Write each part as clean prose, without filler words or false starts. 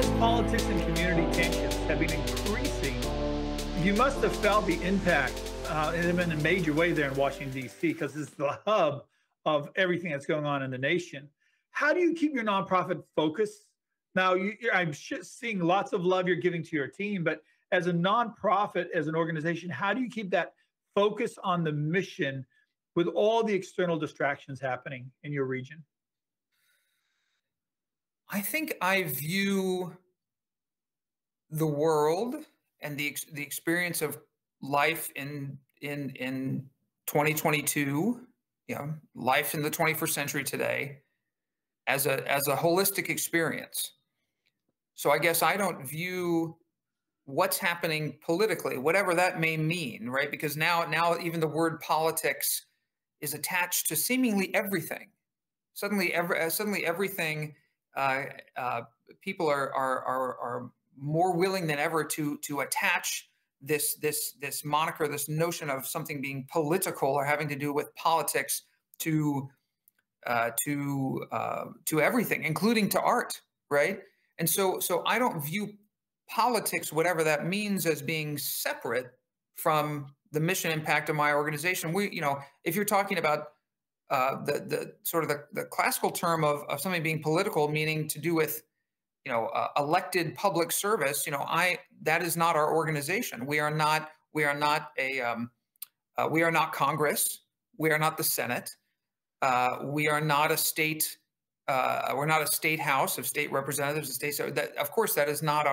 As politics and community tensions have been increasing, you must have felt the impact in a major way there in Washington, D.C., because it's the hub of everything that's going on in the nation. How do you keep your nonprofit focused? Now, I'm seeing lots of love you're giving to your team, but as a nonprofit, as an organization, how do you keep that focus on the mission with all the external distractions happening in your region? I think I view the world and the experience of life in 2022, life in the 21st century today, as a holistic experience. So I guess I don't view what's happening politically, whatever that may mean, right? Because now even the word politics is attached to seemingly everything. Suddenly everything. People are more willing than ever to attach this moniker, this notion of something being political or having to do with politics to everything, including to art, right? And so I don't view politics, whatever that means, as being separate from the mission impact of my organization. If you're talking about the sort of the classical term of something being political, meaning to do with elected public service, that is not our organization. We are not Congress. We are not the Senate. We are not a state. We're not a state house of state representatives. Of course, that is not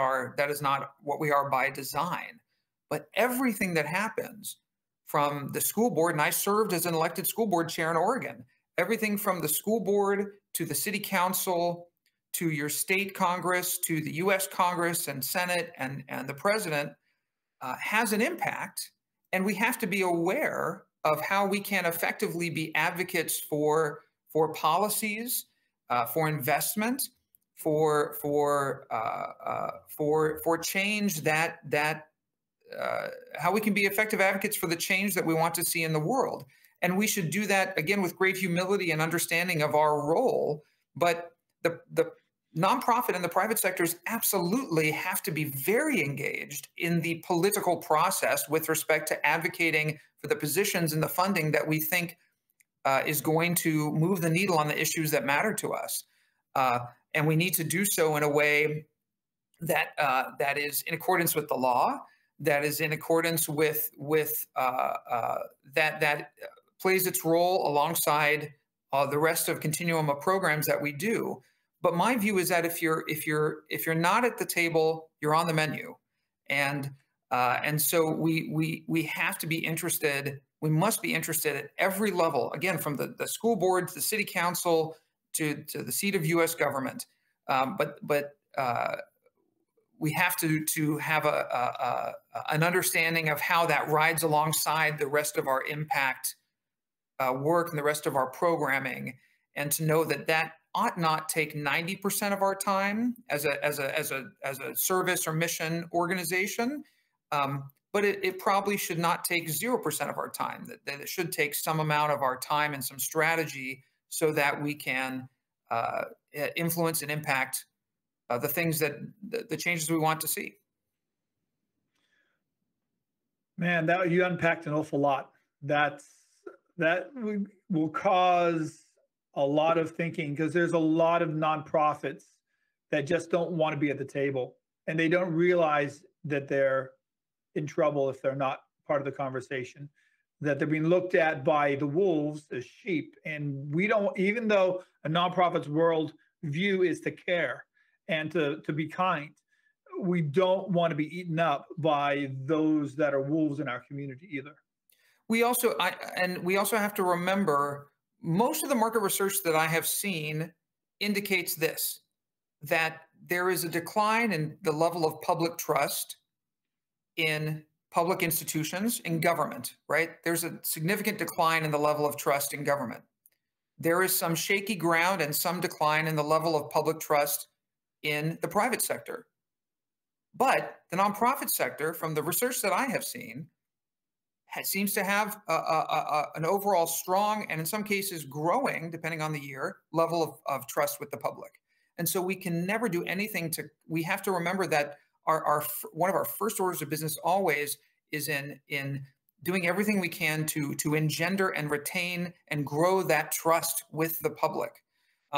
what we are by design. But everything that happens from the school board, and I served as an elected school board chair in Oregon, everything from the school board to the city council to your state Congress to the U.S. Congress and Senate and the president has an impact. And we have to be aware of how we can effectively be advocates for policies, for investment, for change how we can be effective advocates for the change that we want to see in the world. And we should do that, again, with great humility and understanding of our role. But the nonprofit and the private sectors absolutely have to be very engaged in the political process with respect to advocating for the positions and the funding that we think is going to move the needle on the issues that matter to us. And we need to do so in a way that is in accordance with the law, that is in accordance with that plays its role alongside the rest of continuum of programs that we do. But my view is that if you're not at the table, you're on the menu, and so we have to be interested. We must be interested at every level. Again, from the school board to the city council to the seat of U.S. government. But we have to have an understanding of how that rides alongside the rest of our impact work and the rest of our programming, and to know that ought not take 90% of our time as a service or mission organization, but it probably should not take 0% of our time. That it should take some amount of our time and some strategy so that we can influence and impact the things the changes we want to see. Man, that you unpacked an awful lot. That will cause a lot of thinking, because there's a lot of nonprofits that just don't want to be at the table, and they don't realize that they're in trouble if they're not part of the conversation, that they're being looked at by the wolves as sheep. And we don't, even though a nonprofit's world view is to care and to be kind, we don't want to be eaten up by those that are wolves in our community either. We also have to remember, most of the market research that I have seen indicates this, that there is a decline in the level of public trust in public institutions, in government, right? There's a significant decline in the level of trust in government. There is some shaky ground and some decline in the level of public trust in the private sector. But the nonprofit sector, from the research that I have seen, seems to have an overall strong, and in some cases growing, depending on the year, level of trust with the public. And so we can never do anything we have to remember that one of our first orders of business always is in doing everything we can to engender and retain and grow that trust with the public.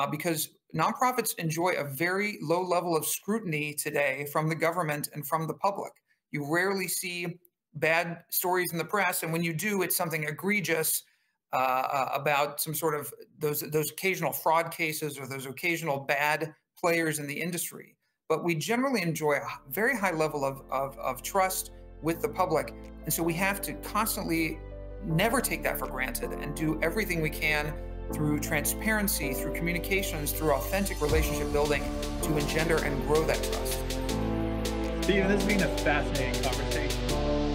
Because nonprofits enjoy a very low level of scrutiny today from the government and from the public. You rarely see bad stories in the press, and when you do, it's something egregious about some sort of those occasional fraud cases or those occasional bad players in the industry. But we generally enjoy a very high level of trust with the public, and so we have to constantly never take that for granted and do everything we can through transparency, through communications, through authentic relationship building to engender and grow that trust. Stephen, this has been a fascinating conversation.